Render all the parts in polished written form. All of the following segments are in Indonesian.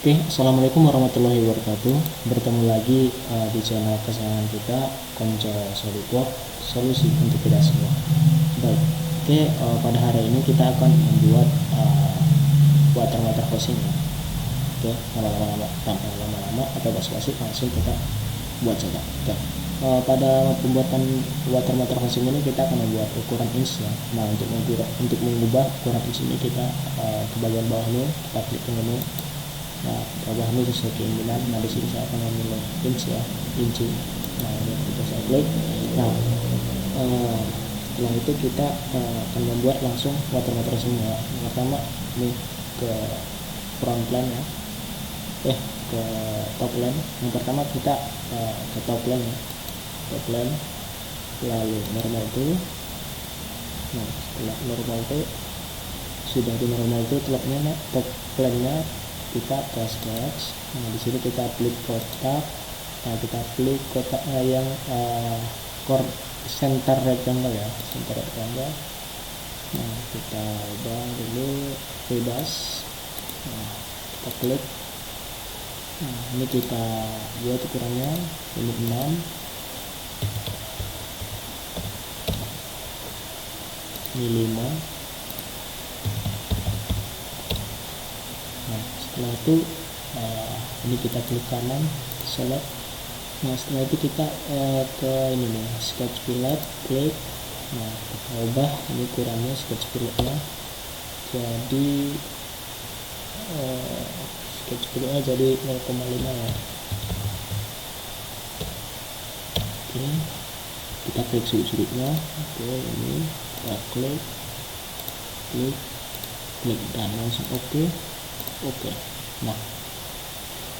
Oke, assalamualaikum warahmatullahi wabarakatuh. Bertemu lagi di channel kesayangan kita, Konco SolidWorks, solusi untuk kita semua. Baik, oke, pada hari ini kita akan membuat water housing ya. Oke, tanpa lama-lama atau basa-basi, langsung kita buat saja. Oke, pada pembuatan water housing ini kita akan membuat ukuran inch ya. Nah, untuk mengubah ukuran inch ini kita ke bagian bawah ini, kita klik ke menu. Nah, bawah ini sesuai keinginan. Nah, di sini saya akan memilih inch ya, inci. Nah, ini kita saya klik. Nah, setelah itu kita akan membuat langsung water semua. Yang pertama ini ke front plane ya, ke top plane. Yang pertama kita ke top plane ya, top plane, lalu normal itu. Nah, setelah normal itu sudah di normal itu top plane-nya kita ke sketch. Nah, di sini kita klik kotak. Nah, kita klik kotak yang center rectangle ya, center rectangle. Nah, kita ubah dulu bebas. Nah, kita klik. Nah, ini kita buat ukurannya ini 6, ini 5. Nah, setelah itu ini kita klik kanan, select. Nah, setelah itu kita ke ini nih, sketch fillet, klik. Nah, kita ubah ini ukurannya sketch filletnya jadi sketch filletnya jadi 0,5 ya. Oke, kita klik sudut-sudutnya. Oke, ini kita klik dan langsung oke. Nah,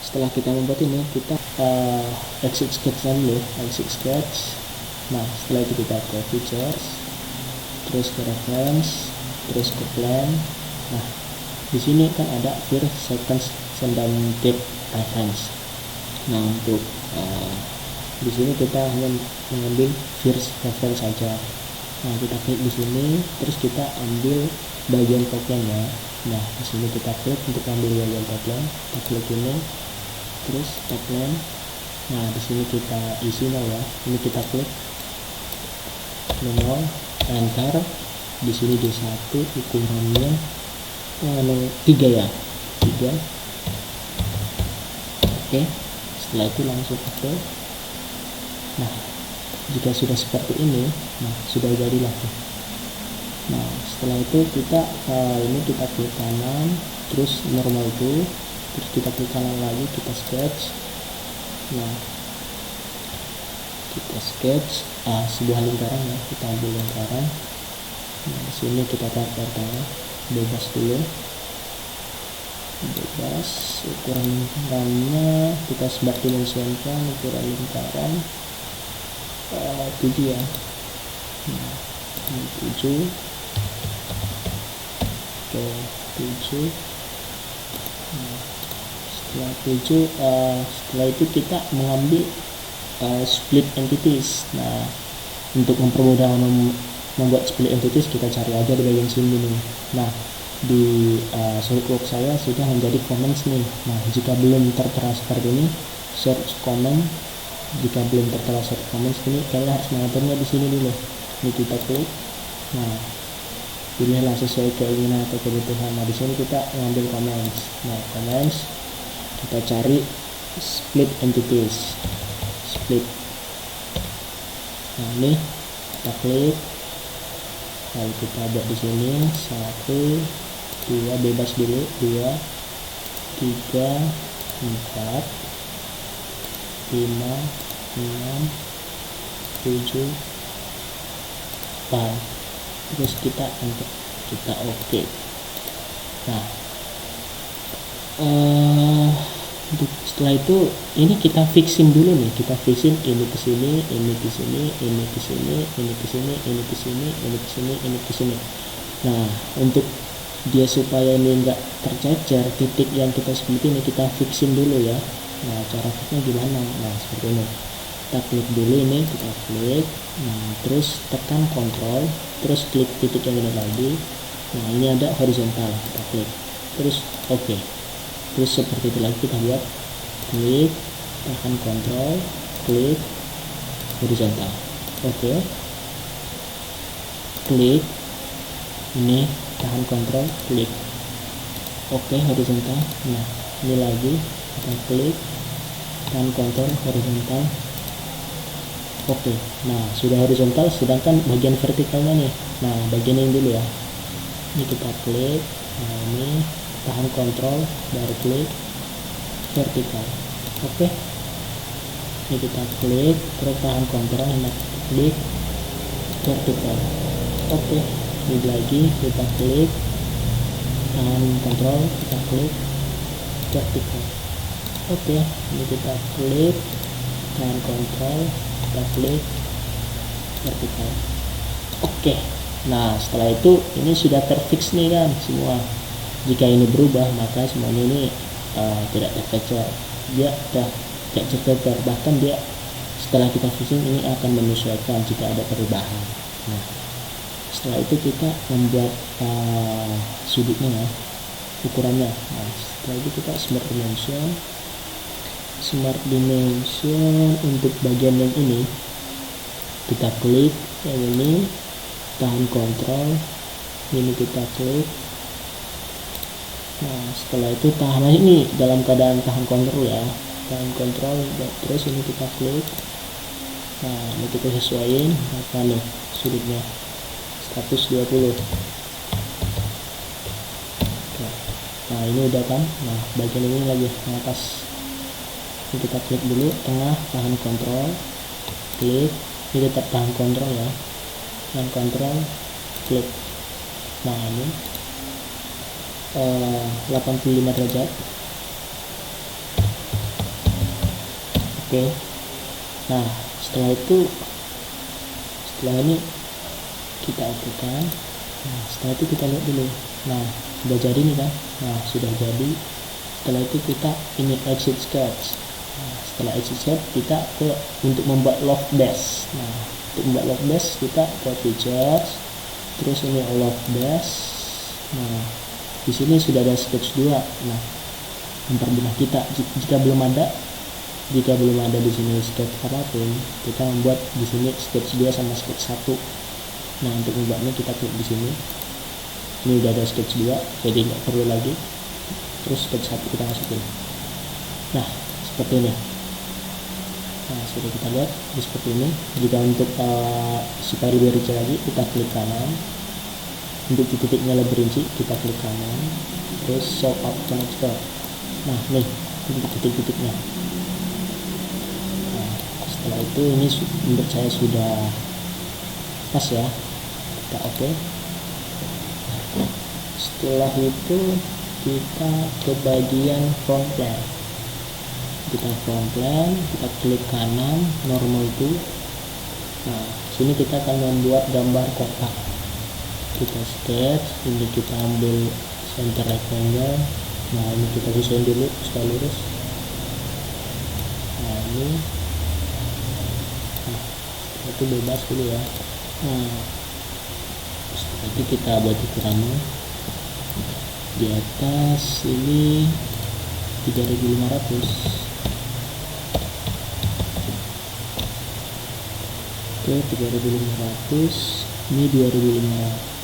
setelah kita membuat ini, kita exit sketch dulu, exit sketch. Nah, setelah itu kita ke features, terus ke reference, terus ke plan. Nah, di sini kan ada first, second, dan third reference. Nah, untuk di sini kita hanya mengambil first reference saja. Nah, kita klik di sini, terus kita ambil bagian top plan ya. Nah, di sini kita klik untuk ambil bagian top plan. Kita klik ini, terus top plan. Nah, di sini kita isi nol ya. Ini kita klik nol, enter. Di sini D1 ukurannya 3 ya, 3. Oke, setelah itu langsung oke. Nah, jika sudah seperti ini, nah sudah jadilah. Nah, setelah itu kita ini kita klik kanan, terus normal itu, terus kita klik kanan lagi, kita sketch. Nah, kita sketch sebuah lingkaran ya, kita ambil lingkaran. Nah, di sini kita taruh tengah, bebas dulu, bebas. Ukuran lingkarannya kita sebar dimensikan, ukuran lingkaran 7 ya. Nah, ini 7. Oke, 7. Nah, setelah 7 setelah itu kita mengambil split entities. Nah, untuk mempermudah membuat split entities, kita cari aja di bagian sini nih. Nah, di SolidWorks saya sudah menjadi comments nih. Nah, jika belum tertera seperti ini, search comment. Jika belum tertera search comments ini, kalian harus mengaturnya di sini dulu. Ini kita klik. Nah, pilihlah sesuai keinginan atau kebutuhan. Nah, di sini kita mengambil comments. Nah, comments kita cari split entities, split. Nah, ini kita klik, lalu kita buat di sini 1, 2, bebas dulu, 2, 3, 4, 5, 6, 7, 8. Terus kita enter, kita oke. Nah, untuk setelah itu ini kita fixin dulu nih, kita fixin ini ke sini, ini ke sini, ini ke sini, ini ke sini, ini ke sini, ini ke sini, ini ke sini. Nah, untuk dia supaya ini enggak tercecer titik yang kita split ini, kita fixin dulu ya. Nah, cara fixnya gimana? Nah, seperti ini. Kita klik dulu ini, kita klik. Nah, terus tekan kontrol, terus klik titik yang ini lagi. Nah, ini ada horizontal, kita klik, terus oke. Terus seperti itu lagi kita buat, klik, tahan kontrol, klik, horizontal. Oke, klik, ini tahan kontrol, klik, oke, horizontal. Nah ini lagi kita klik, tahan kontrol, horizontal. Oke, nah sudah horizontal, sedangkan bagian vertikalnya nih, nah bagian ini dulu ya, ini kita klik, nah ini tahan kontrol, baru klik, vertikal. Oke, ini kita klik, terus tahan kontrol, nah klik, vertikal. Oke, ini lagi kita klik, tahan kontrol, kita klik, vertikal. Oke, ini kita klik, tahan kontrol, kita klik, vertikal. Oke, nah setelah itu ini sudah terfix nih kan semua. Jika ini berubah maka semuanya ini tidak terkejar, dia sudah tidak terkejar, bahkan dia setelah kita fixing ini akan menyesuaikan jika ada perubahan. Nah setelah itu kita membuat sudutnya ya, ukurannya. Nah setelah itu kita smart dimension untuk bagian yang ini kita klik, yang ini tahan kontrol, ini kita klik. Nah setelah itu tahan aja ini dalam keadaan tahan kontrol ya, tahan kontrol, terus ini kita klik. Nah ini kita sesuaiin apa nih sudutnya, 120. Nah ini udah kan. Nah bagian ini lagi yang atas, ini kita klik dulu, tengah, tahan kontrol, klik, ini tetap tahan kontrol ya, tahan kontrol, klik. Nah ini 85 derajat. Oke, nah setelah ini kita okekan. Nah setelah itu kita lihat dulu, nah sudah jadi nih kan. Nah sudah jadi. Setelah itu kita ini exit sketch. Nah, setelah exit sketch kita untuk membuat loft base. Nah untuk membuat loft base kita ke features, terus ini loft base. Nah di sini sudah ada sketch 2. Nah mempermudah kita jika belum ada di sini sketch apapun, kita membuat di sini sketch 2 sama sketch 1. Nah untuk membuatnya kita klik di sini. Ini udah ada sketch 2, jadi nggak perlu lagi. Terus sketch 1 kita masukin. Nah seperti ini. Nah sudah kita lihat seperti ini. Jika untuk supaya lebih rinci lagi, kita klik kanan. Untuk titik-titiknya lebih rinci, kita klik kanan, terus show up connector. Nah nih untuk titik-titiknya. Nah setelah itu ini menurut saya sudah pas ya, kita oke. Setelah itu kita ke bagian front plane. Kita front plane, kita klik kanan, normal itu. Nah sini kita akan membuat gambar kotak. Kita sketch, ini kita ambil center rectangle. Nah ini kita susun dulu supaya lurus. Nah ini, nah itu bebas dulu ya. Nah setelah itu kita buat ukurannya. Di atas ini 3500. Oke, 3500. Ini 2500.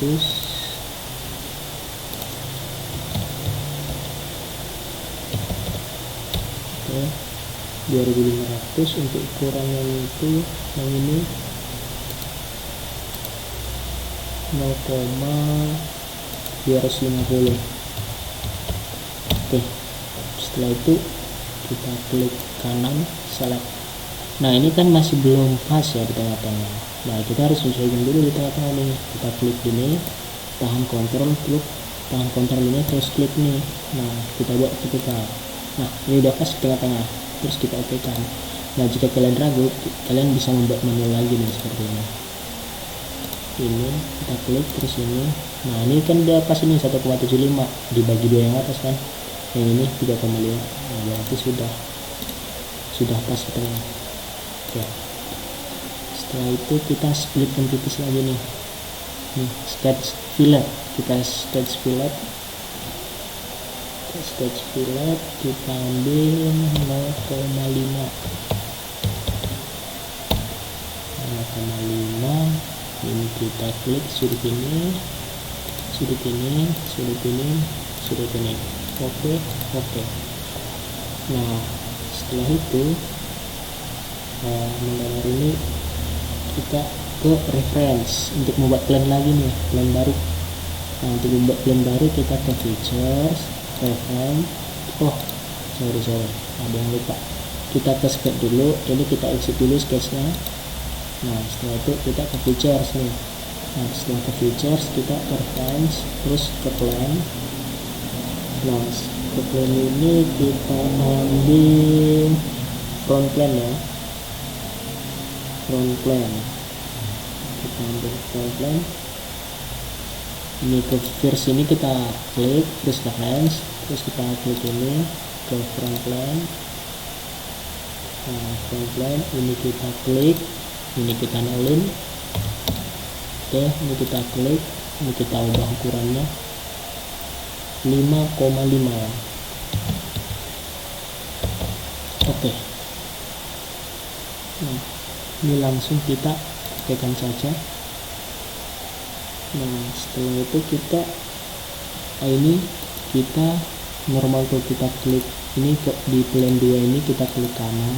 Oke, 2500 untuk ukurannya itu yang ini 0,250. Oke, setelah itu kita klik kanan, select. Nah ini kan masih belum pas ya di tengah-tengah. Nah kita harus sesuaikan dulu di tengah-tengah nih. Kita klik ini, tahan kontrol, klik tahan kontrol ini, terus klik nih. Nah kita buat vertikal. Nah ini udah pas di tengah-tengah, terus kita okekan. Nah jika kalian ragu, kalian bisa membuat manual lagi nih seperti ini. Ini kita klik, terus ini. Nah ini kan udah pas ini 1,75 dibagi 2 yang atas kan, yang ini 3,5. Nah berarti sudah pas di tengah. Oke. Setelah itu kita split dan tipis lagi nih. Nih sketch fillet, kita sketch fillet. sketch fillet kita ambil 0,5 ini kita klik sudut ini, sudut ini, sudut ini, sudut ini. Oke. Nah setelah itu mengenai ini kita ke reference untuk membuat plan lagi nih, plan baru. Nah untuk membuat plan baru kita ke features, reference. Sorry ada yang lupa, kita ke sketch dulu, ini kita exit dulu sketchnya. Nah setelah itu kita ke features nih. Nah setelah ke features kita ke reference, terus ke plan. Nah ke plan ini kita ambil front plan ya, front plan. Kita ambil front plan. Ini ke first ini kita klik, terus reference, terus kita klik ini ke front plan. Nah front plan ini kita klik, ini kita nolin. Oke, ini kita klik, ini kita ubah ukurannya 5,5 ya. Oke. Nah ini langsung kita tekan saja. Nah setelah itu kita ini kita normal tuh, kita klik ini di plan 2 ini kita klik kanan,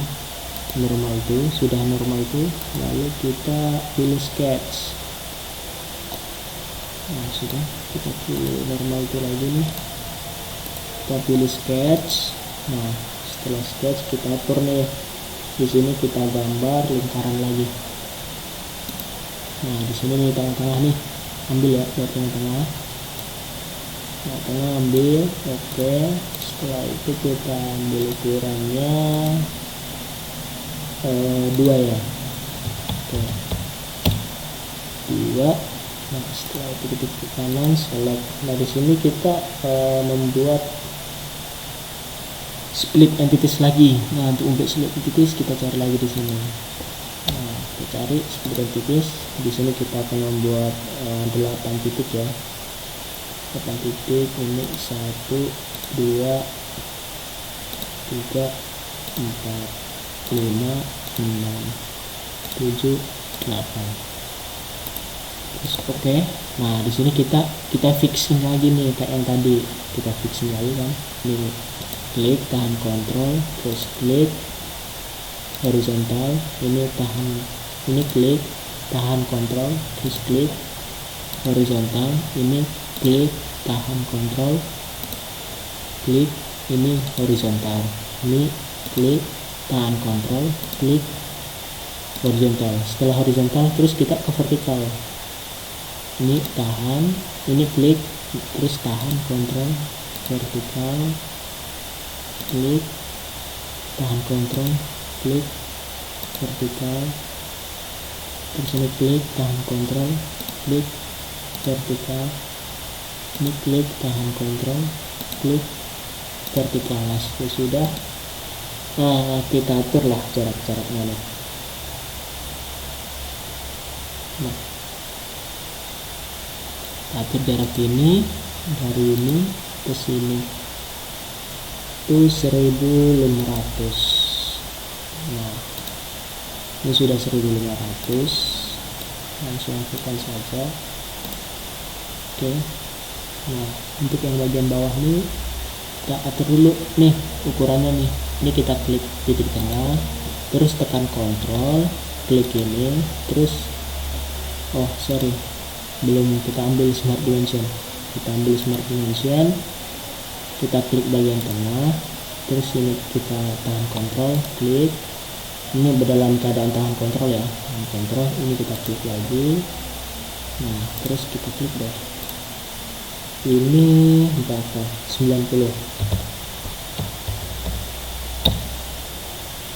normal tuh sudah normal tuh, lalu kita pilih sketch. Nah sudah, kita pilih normal tuh lagi nih, kita pilih sketch. Nah setelah sketch kita atur nih, di sini kita gambar lingkaran lagi. Nah di sini nih tengah-tengah nih, ambil ya buat tengah-tengah. Nah tengah ambil. Oke, setelah itu kita ambil ukurannya 2 ya. Oke, 2. Nah setelah itu kita ke kanan, select. Nah di sini kita membuat split entities lagi. Nah untuk split entities kita cari lagi di sini. Nah kita cari split entities. Di sini kita akan membuat 8 titik ya. 8 titik. Ini 1, 2, 3, 4, 5, 6, 7, 8. Terus oke. Nah di sini kita fixing lagi nih kayak yang tadi, kita fixing lagi kan. Ini klik, tahan kontrol, terus klik horizontal, ini tahan, ini klik, tahan kontrol, terus klik horizontal, ini klik, tahan kontrol, klik, ini horizontal, ini klik, tahan kontrol, klik horizontal. Setelah horizontal terus kita ke vertikal, ini tahan, ini klik, terus tahan kontrol, vertikal, klik, tahan kontrol, klik, vertikal, terus ini klik, tahan kontrol, klik, vertikal, ini klik, tahan kontrol, klik, vertikal. Nah sudah, kita atur lah jarak-jaraknya nih. Nah atur jarak ini dari ini ke sini itu 1500. Nah ini sudah 1500, langsung lakukan saja. Oke. Nah untuk yang bagian bawah nih kita atur dulu nih ukurannya nih. Ini kita klik titik tengah, terus tekan kontrol, klik ini, terus belum kita ambil smart dimension. Kita ambil smart dimension, kita klik bagian tengah, terus ini kita tahan kontrol, klik. Ini dalam keadaan tahan kontrol ya, tahan kontrol. Ini kita klik lagi. Nah terus kita klik deh. Ini berapa? 90.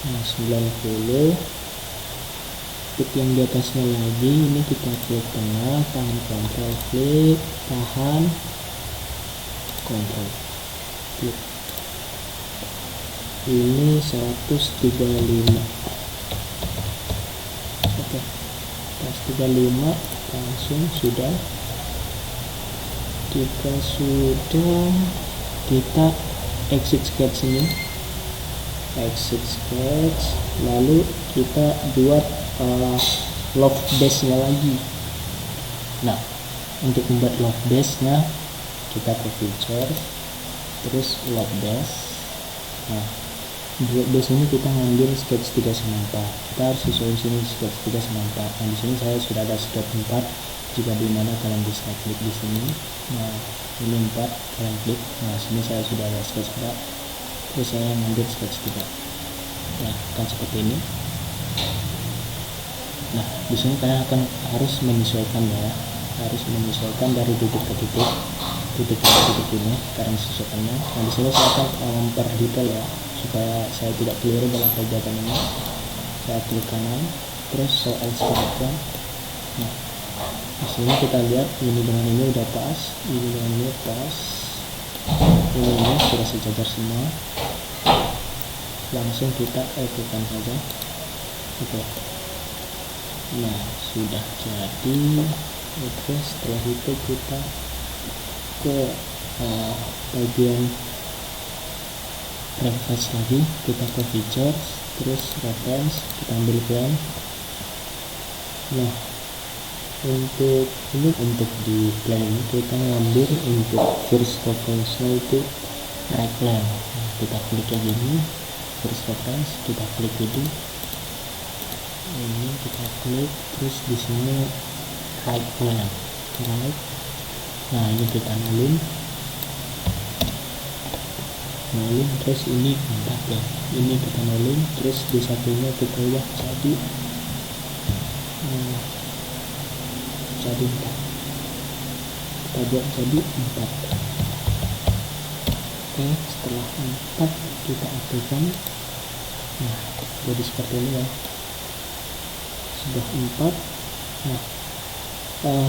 Nah 90. Klik yang di atasnya lagi, ini kita klik tengah, tahan kontrol, klik, tahan kontrol, klik. Ini 135. Oke, 135 langsung sudah. Kita exit sketch ini, exit sketch, lalu kita buat loft base nya lagi. Nah, untuk membuat loft base nya kita ke feature, terus loft base. Nah, buat base ini kita ngambil sketch 3/4. Kita harus sesuaiin sini sketch 3/4. Nah, di sini saya sudah ada sketch 4. Jika di mana kalian bisa klik di sini. Nah, ini 4, kalian klik. Nah, sini saya sudah ada sketch 4. Terus saya ngambil sketch 3. Nah, akan seperti ini. Nah, di sini kalian akan harus menyesuaikan ya. Harus menyesuaikan dari titik ke titik. Titik ke titik ini karena sesuaikannya. Nah, di sini saya akan memperdetail ya, supaya saya tidak keliru dalam pembuatan ini. Saya klik kanan, terus show as background. Nah, di sini kita lihat ini dengan ini udah pas, ini dengan ini pas, ini sudah sejajar semua. Langsung kita eksporkan saja. Oke. Nah, sudah jadi. Oke, setelah itu kita ke bagian reference lagi, kita ke features, terus reference, kita ambil plan. Nah, untuk ini, untuk di plan ini kita ngambil untuk first reference itu right plan. Nah, kita klik lagi ini first reference, kita klik ini kita klik, terus di sini right plan, right. Nah, ini kita nolin, terus ini 4 ya, ini kita nolin, terus di satunya kita ubah jadi 4, kita buat jadi 4. Oke, setelah 4 kita aktifkan. Nah, jadi seperti ini ya, sudah 4. Nah,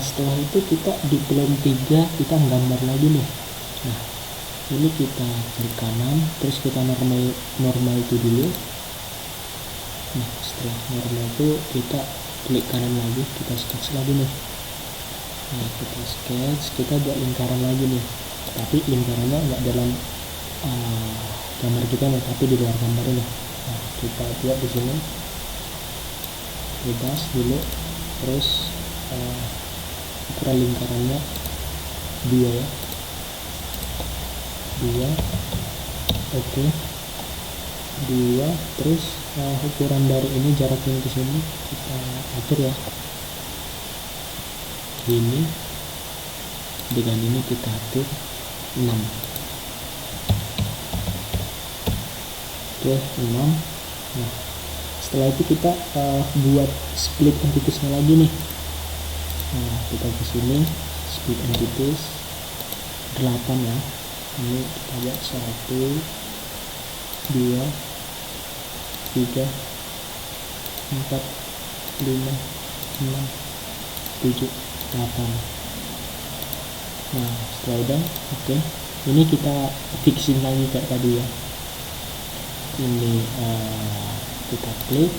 setelah itu kita di plan 3 kita gambar lagi nih. Nah, ini kita klik kanan, terus kita normal itu dulu. Nah, setelah normal itu kita klik kanan lagi, kita sketch lagi nih. Nah, kita sketch, kita buat lingkaran lagi nih, tapi lingkarannya nggak dalam gambar kita nih, tapi di luar gambar ini. Nah, kita buat di sini, bebas dulu, terus ukuran lingkarannya 2 ya, 2. Oke, 2. Terus ukuran dari ini, jarak ini ke sini kita atur ya, ini dengan ini kita atur 6. Oke, 6. Nah, setelah itu kita buat split entities-nya lagi nih. Nah, kita ke sini split entities 8 ya. Ini kita buat 1 2 3 4 5 6 7 8. Nah, setelah udah oke. Ini kita fixing lagi kayak tadi ya. Ini kita klik,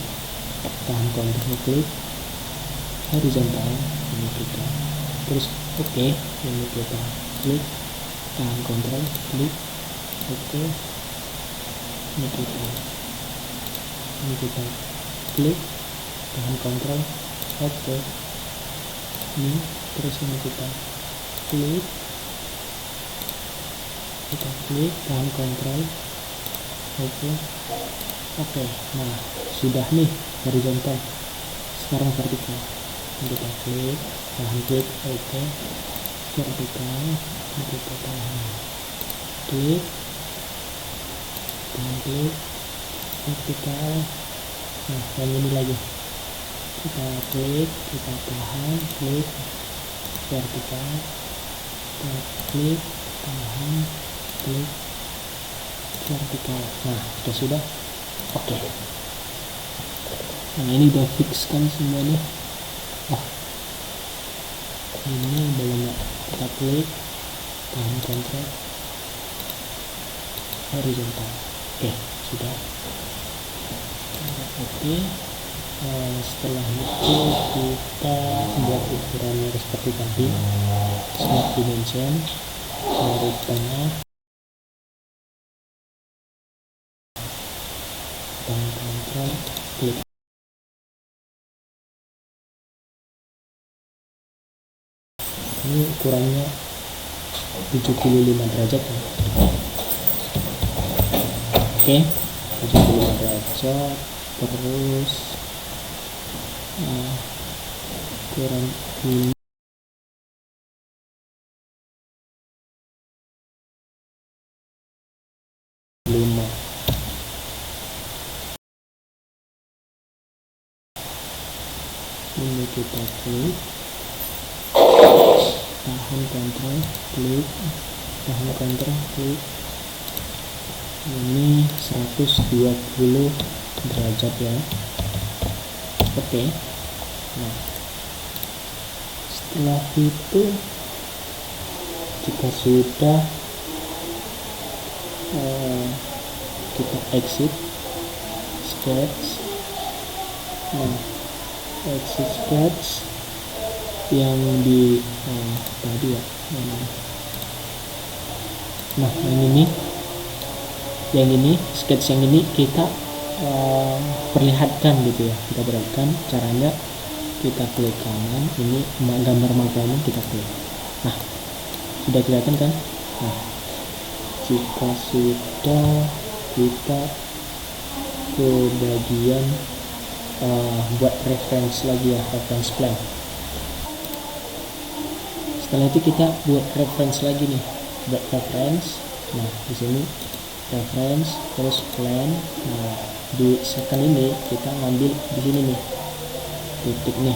tahan kontrol, klik horizontal, ini kita terus oke. Ini kita klik, tahan kontrol, klik oke. Ini kita klik, tahan kontrol, oke. Ini terus ini kita klik, tahan kontrol, oke. Nah, sudah nih horizontal. Sekarang vertikal, kita klik, tahan klik, oke. Vertikal, kita tahan klik, tahan klik, vertikal. Nah, yang ini lagi kita klik, kita tahan klik, vertikal, kita klik, tahan klik, vertikal. Nah, sudah. Oke. Nah, ini udah fix kan semuanya. Oh, ini belum ya. Kita klik, tahan kontrol, horizontal. Oke, sudah. Oke. Setelah itu kita buat ukurannya seperti tadi, smart dimension, dari tengah tahan kontrol klik. Ini kurangnya 75 derajat ya. Oke, 75 derajat. Terus kurang ini 5. Ini kita klik, tahan kontrol klik, tahan kontrol klik. Ini 120 derajat ya. Oke. Nah, setelah itu jika sudah kita exit sketch. Nah, exit sketch yang di tadi ya. Nah, yang ini sketch yang ini kita perlihatkan gitu ya. Kita perlihatkan caranya. Kita klik kanan, ini gambar mata ini kita klik. Nah, sudah kelihatan kan? Nah, jika sudah, kita ke bagian buat reference lagi ya, reference plan. Setelah itu kita buat reference lagi nih, buat reference. Nah, di sini reference terus plan. Nah, di second ini kita ngambil di sini nih titik nih.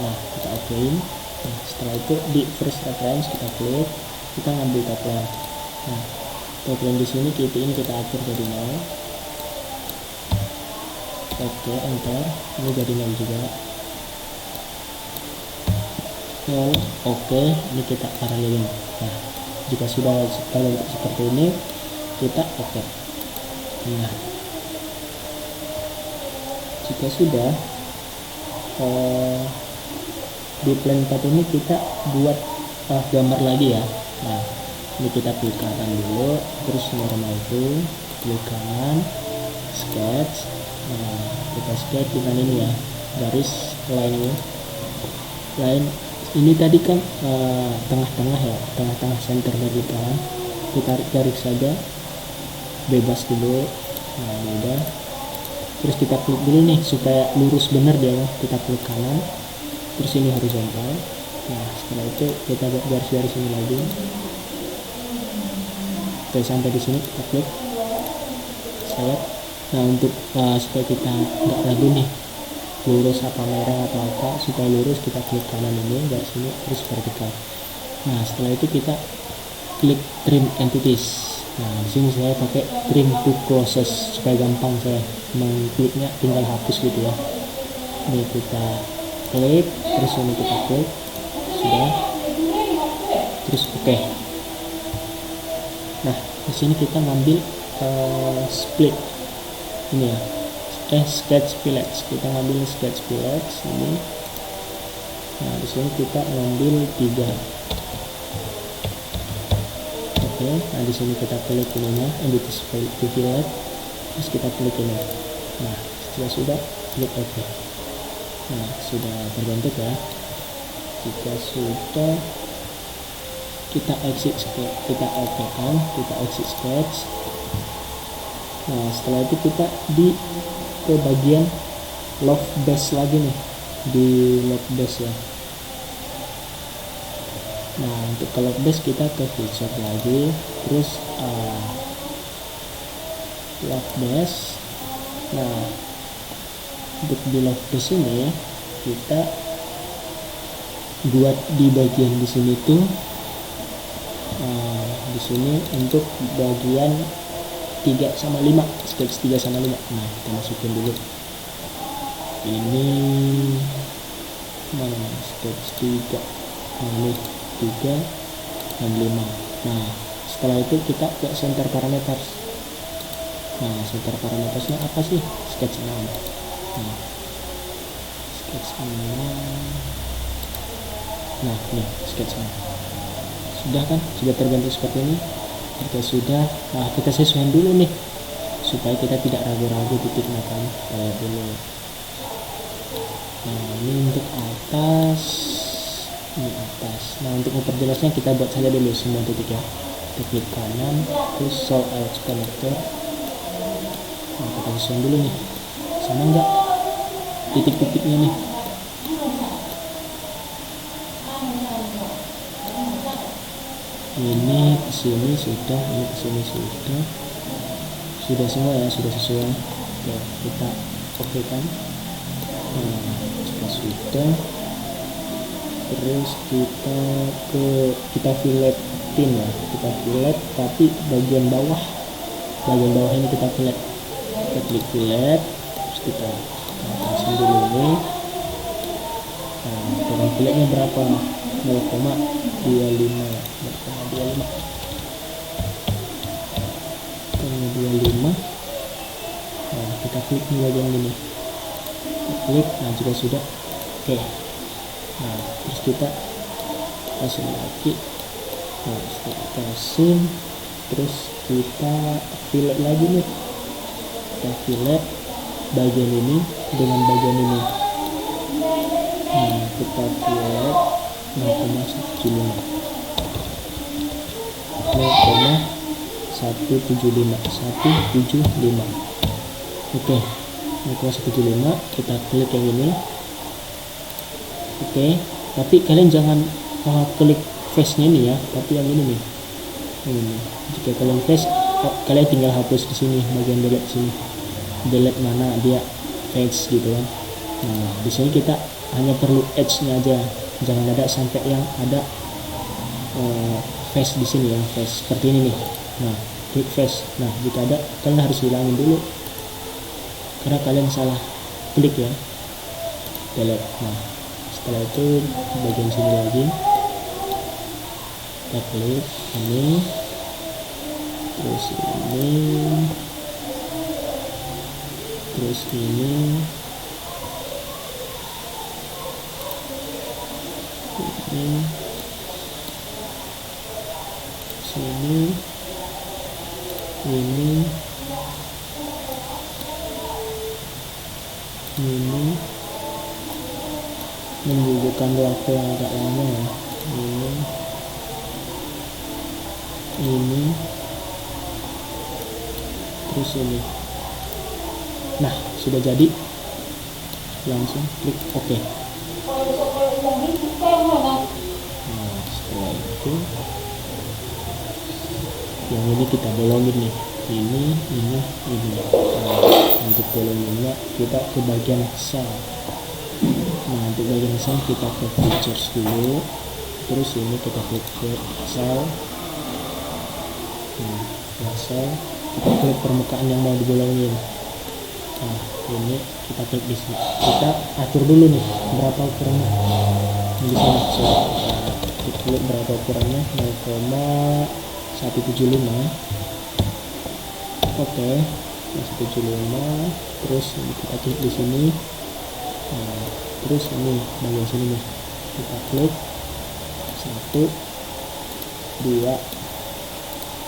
Nah, kita okein. Nah, setelah itu di first reference kita klik, kita ngambil tagline. Nah, tagline di sini titik ini kita atur jadi 0. Oke, enter. Ini jadi 0 juga. 0. Oke, ini kita paralelin. Nah, jika sudah seperti ini, kita oke. Nah, jika sudah di plan 4 ini kita buat gambar lagi ya. Nah, ini kita klik kanan dulu, terus normal itu klik kanan, sketch. Nah, kita sketch dengan ini ya, garis line ini tadi kan tengah-tengah ya, tengah-tengah center dari kanan. Kita tarik saja, bebas dulu. Nah, ini udah. Terus kita klik dulu nih supaya lurus bener dia. Kita klik kanan, terus ini horizontal. Nah, setelah itu kita buat garis-garis ini lagi. Oke, sampai di sini kita klik select. Nah, untuk supaya kita nggak ragu nih lurus apa merah atau apa, supaya lurus kita klik kanan ini, garis ini, terus vertikal. Nah, setelah itu kita klik trim entities. Nah, di sini saya pakai trim to closest supaya gampang saya mengkliknya, tinggal hapus gitu ya. Ini kita klik, terus ini kita klik, sudah, terus oke. Nah, di sini kita ngambil split ini ya, sketch village. Kita ngambil sketch village ini. Nah, di sini kita ngambil 3. Oke, nah di sini kita klik ininya, edit village, terus kita klik ini. Nah, sudah klik OK. Nah, sudah terbentuk ya. Jika sudah, kita exit sketch, kita OK-kan, kita exit sketch. Nah, setelah itu kita ke bagian loft base lagi nih, di loft base ya. Nah, untuk ke loft base kita ke feature lagi, terus loft base. Nah, untuk di loft base ini kita buat di bagian di sini tuh di sini untuk bagian 3/5, sketch 3/5. Nah, kita masukin dulu ini mana sketch 3. Nah, ini 3 dan 5. Nah, setelah itu kita ke center parameters. Nah, center parametersnya apa sih? Sketch 6. Nah, sketch 6. Nah, nih sketch 6. Sudah kan? Sudah terbentuk seperti ini. Jika sudah, nah kita sesuaikan dulu nih supaya kita tidak ragu-ragu titiknya kan, kayak dulu. Nah ini untuk atas, ini atas. Nah untuk memperjelasnya kita buat saja dulu semua titik ya. Kita klik kanan, terus solve edge connector. Nah kita susun dulu nih, sama enggak titik-titiknya nih. Ini kesini sudah, ini kesini sudah semua ya, sudah sesuai. Oke, kita oke kan. Nah jika sudah, terus kita filetin ya, kita filet tapi bagian bawah ini kita filet. Kita klik filet, terus kita atasin dulu ini. Nah ukuran filetnya berapa? 0,25. Nah kita klik di bagian ini, kita klik. Nah juga sudah oke. Nah terus kita kasih lagi. Nah setelah kasih, terus kita fillet lagi nih, kita fillet bagian ini dengan bagian ini. Nah kita fillet 0,175. Oke, 0,175. Kita klik yang ini. Oke, tapi kalian jangan klik face-nya ini ya, tapi yang ini nih. Ini. Jika kalian face, kalian tinggal hapus di sini bagian delete sini. Delete mana dia face gitu kan. Nah, di sini kita hanya perlu edge-nya aja. Jangan ada sampai yang ada face di sini ya, face seperti ini nih. Nah, klik face. Nah, jika ada, kalian harus hilangin dulu karena kalian salah klik ya, delete. Nah setelah itu bagian sini lagi kita klik ini, terus ini, terus ini, sini, ini, menunjukkan waktu yang agak lama ya. Ini, terus ini. Nah sudah jadi, langsung klik OK. Nah setelah itu yang ini kita bolongin nih, ini. Nah, untuk bolonginnya kita ke bagian cell. Nah untuk bagian cell kita ke features dulu, terus ini kita klik ke cell. Nah cell kita klik permukaan yang mau dibolongin. Nah ini kita klik di sini, kita atur dulu nih berapa ukurannya di sini. Kita klik berapa ukurannya, 0,175. Oke, 175. Terus kita klik di sini. Nah, terus ini bagian sini nih kita klik 1, 2,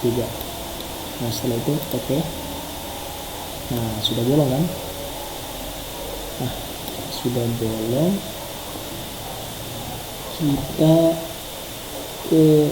3. Nah setelah itu oke. Nah sudah bolong kan. Nah sudah bolong, kita ke